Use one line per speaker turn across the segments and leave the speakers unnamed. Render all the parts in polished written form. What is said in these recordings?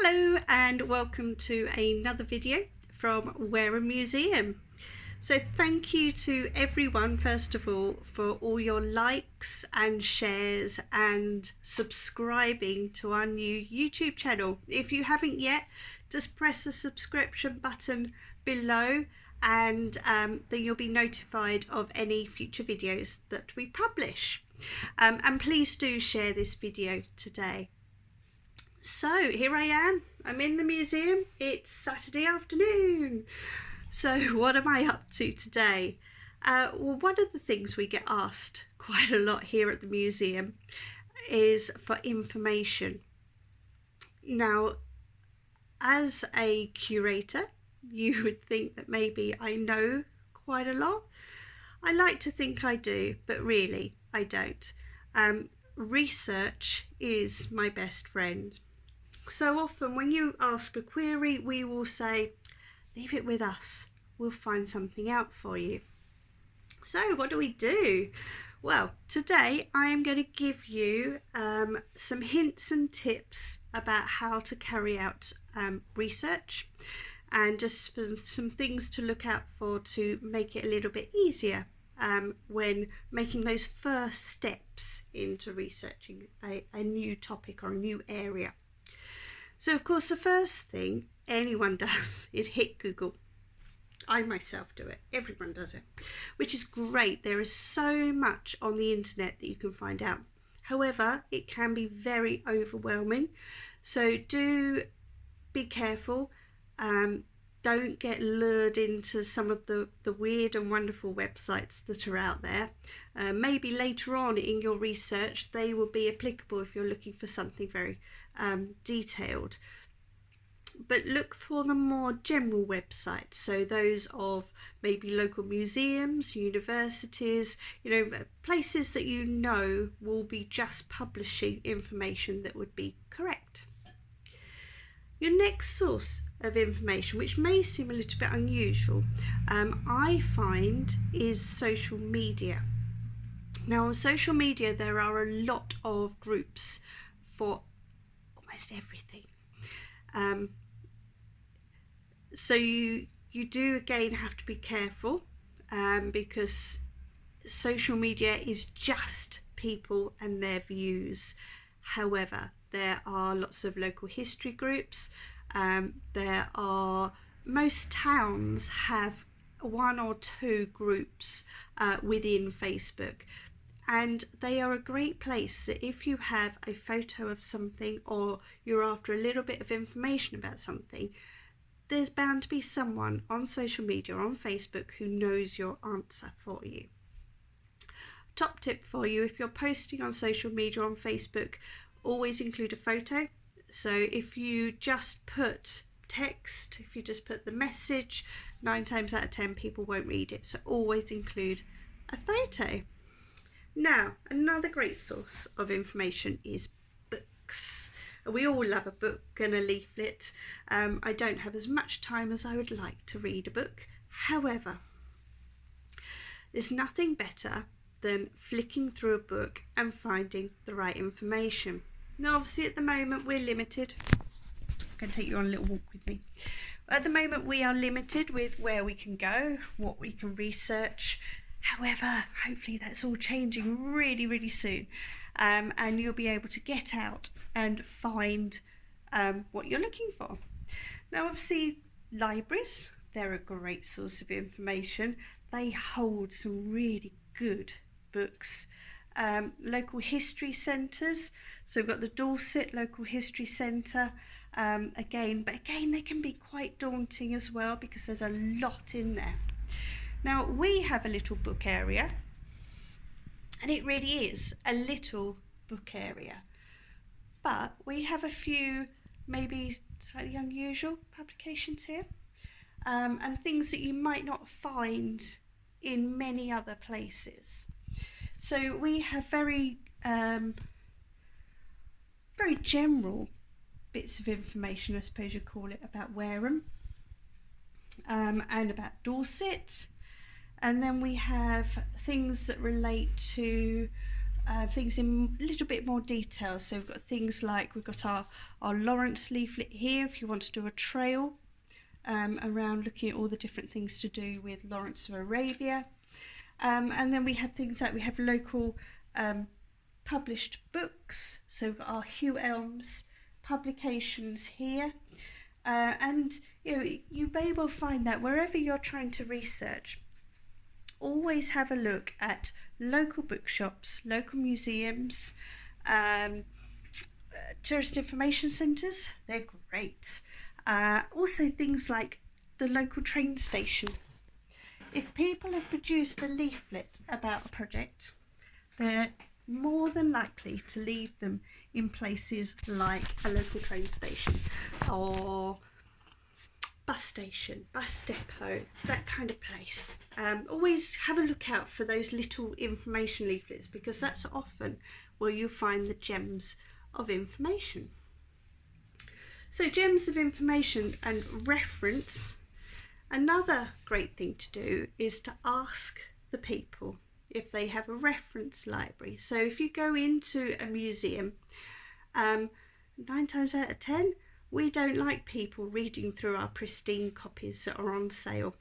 Hello and welcome to another video from Wareham Museum. So thank you to everyone first of all your likes and shares and subscribing to our new YouTube channel. If you haven't yet, just press the subscription button below and then you'll be notified of any future videos that we publish. And please do share this video today. So here I am, I'm in the museum, it's Saturday afternoon. So what am I up to today? Well, one of the things we get asked quite a lot here at the museum is for information. Now, as a curator, you would think that maybe I know quite a lot. I like to think I do, but really I don't. Research is my best friend. So often when you ask a query, we will say, leave it with us, we'll find something out for you. So what do? Well, today I am going to give you some hints and tips about how to carry out research and just some things to look out for to make it a little bit easier when making those first steps into researching a new topic or a new area. So of course the first thing anyone does is hit Google. I myself do it, everyone does it, which is great. There is so much on the internet that you can find out. However, it can be very overwhelming. So do be careful. Don't get lured into some of the weird and wonderful websites that are out there. Maybe later on in your research they will be applicable if you're looking for something very detailed. But look for the more general websites, so those of maybe local museums, universities, places that you know will be just publishing information that would be correct. Your next source of information, which may seem a little bit unusual, I find is social media. Now on social media there are a lot of groups for almost everything. So you do again have to be careful because social media is just people and their views. However, there are lots of local history groups. Most towns have one or two groups within Facebook, and they are a great place that if you have a photo of something or you're after a little bit of information about something, there's bound to be someone on social media or on Facebook who knows your answer for you. Top tip for you, if you're posting on social media on Facebook, always include a photo. So if you just put text, if you just put the message, 9 times out of 10 people won't read it. So always include a photo. Now, another great source of information is books. We all love a book and a leaflet. I don't have as much time as I would like to read a book. However, there's nothing better than flicking through a book and finding the right information. Now obviously at the moment we're limited. I'm going to take you on a little walk with me. At the moment we are limited with where we can go, what we can research. However, hopefully that's all changing really, really soon. And you'll be able to get out and find what you're looking for. Now obviously libraries, they're a great source of information. They hold some really good books. Local history centres, so we've got the Dorset Local History Centre again they can be quite daunting as well because there's a lot in there. Now we have a little book area, and it really is a little book area, but we have a few maybe slightly unusual publications here and things that you might not find in many other places. So we have very general bits of information, I suppose you'd call it, about Wareham and about Dorset. And then we have things that relate to things in a little bit more detail. So we've got things like, we've got our Lawrence leaflet here if you want to do a trail around looking at all the different things to do with Lawrence of Arabia. And then we have things like, we have local published books. So we've got our Hugh Elms publications here. And you may well find that wherever you're trying to research, always have a look at local bookshops, local museums, tourist information centres. They're great. Also things like the local train station. If people have produced a leaflet about a project, they're more than likely to leave them in places like a local train station or bus station, bus depot, that kind of place. Always have a look out for those little information leaflets, because that's often where you'll find the gems of information. So gems of information and reference. Another great thing to do is to ask the people if they have a reference library. So if you go into a museum, 9 times out of 10, we don't like people reading through our pristine copies that are on sale,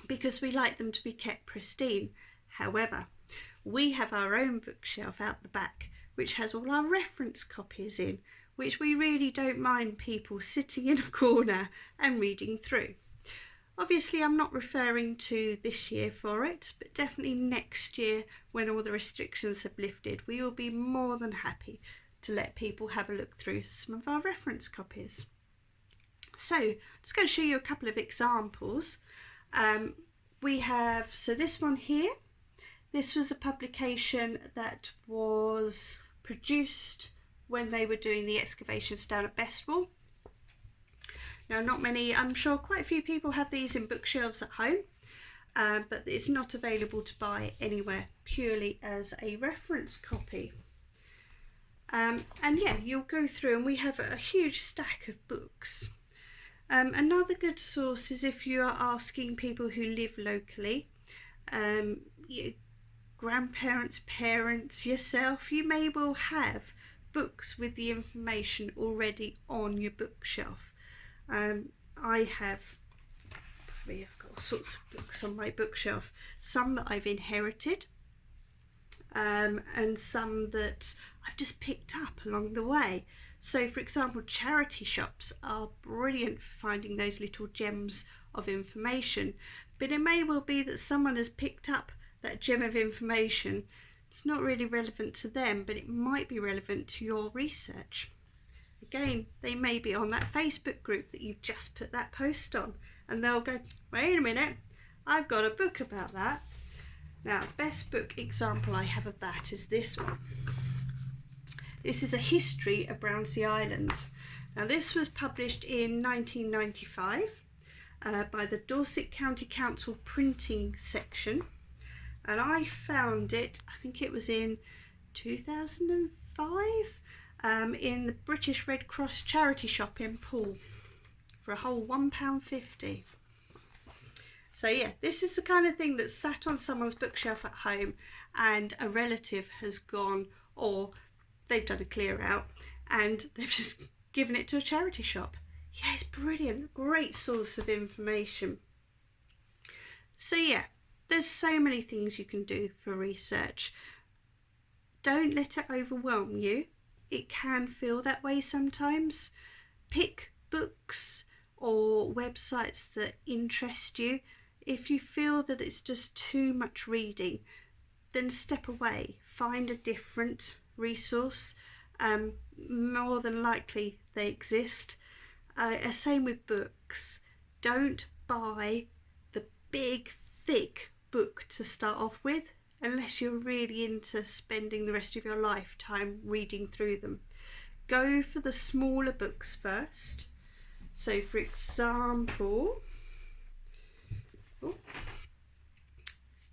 because we like them to be kept pristine. However, we have our own bookshelf out the back which has all our reference copies in, which we really don't mind people sitting in a corner and reading through. Obviously, I'm not referring to this year for it, but definitely next year when all the restrictions have lifted, we will be more than happy to let people have a look through some of our reference copies. So I'm just going to show you a couple of examples. We have, so this one here, this was a publication that was produced when they were doing the excavations down at Bestwall. Now, not many, I'm sure quite a few people have these in bookshelves at home, but it's not available to buy anywhere, purely as a reference copy. And yeah, you'll go through, and we have a huge stack of books. Another good source is if you are asking people who live locally, grandparents, parents, yourself, you may well have books with the information already on your bookshelf. I've got all sorts of books on my bookshelf, some that I've inherited, and some that I've just picked up along the way. So for example, charity shops are brilliant for finding those little gems of information, but it may well be that someone has picked up that gem of information. It's not really relevant to them, but it might be relevant to your research. Again, they may be on that Facebook group that you've just put that post on, and they'll go, wait a minute, I've got a book about that. Now, best book example I have of that is this one. This is a history of Brownsea Island. Now, this was published in 1995 by the Dorset County Council printing section, and I found it, I think it was in 2005, in the British Red Cross charity shop in Poole for a whole £1.50. So yeah, this is the kind of thing that's sat on someone's bookshelf at home and a relative has gone, or they've done a clear out and they've just given it to a charity shop. Yeah, it's brilliant, great source of information. So yeah, there's so many things you can do for research. Don't let it overwhelm you. It can feel that way sometimes. Pick books or websites that interest you. If you feel that it's just too much reading, then step away, find a different resource. More than likely they exist. Same with books. Don't buy the big, thick book to start off with, unless you're really into spending the rest of your lifetime reading through them. Go for the smaller books first. So for example,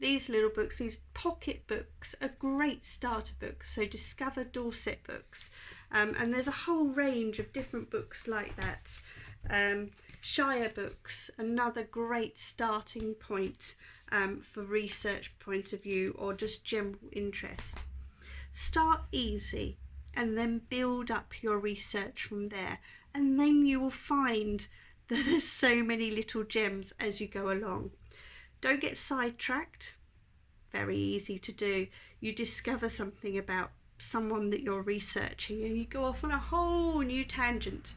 these little books, these pocket books, are great starter books. So Discover Dorset books, and there's a whole range of different books like that. Shire books, another great starting point for research point of view or just general interest. Start easy and then build up your research from there, and then you will find that there's so many little gems as you go along. Don't get sidetracked. Very easy to do. You discover something about someone that you're researching and you go off on a whole new tangent.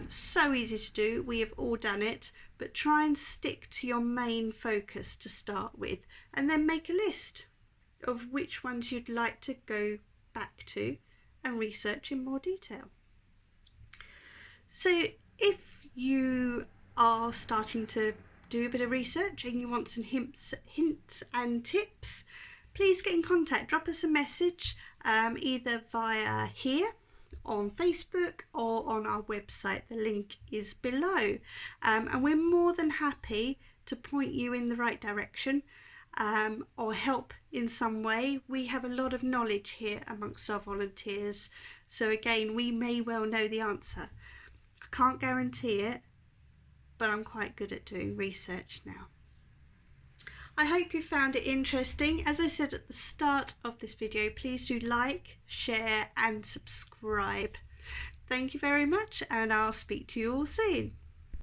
So easy to do. We have all done it, but try and stick to your main focus to start with, and then make a list of which ones you'd like to go back to and research in more detail. So if you are starting to do a bit of research and you want some hints and tips, please get in contact. Drop us a message either via here on Facebook or on our website. The link is below, and we're more than happy to point you in the right direction or help in some way. We have a lot of knowledge here amongst our volunteers, so again, we may well know the answer. I can't guarantee it, but I'm quite good at doing research now. I hope you found it interesting. As I said at the start of this video, please do like, share and subscribe. Thank you very much, and I'll speak to you all soon.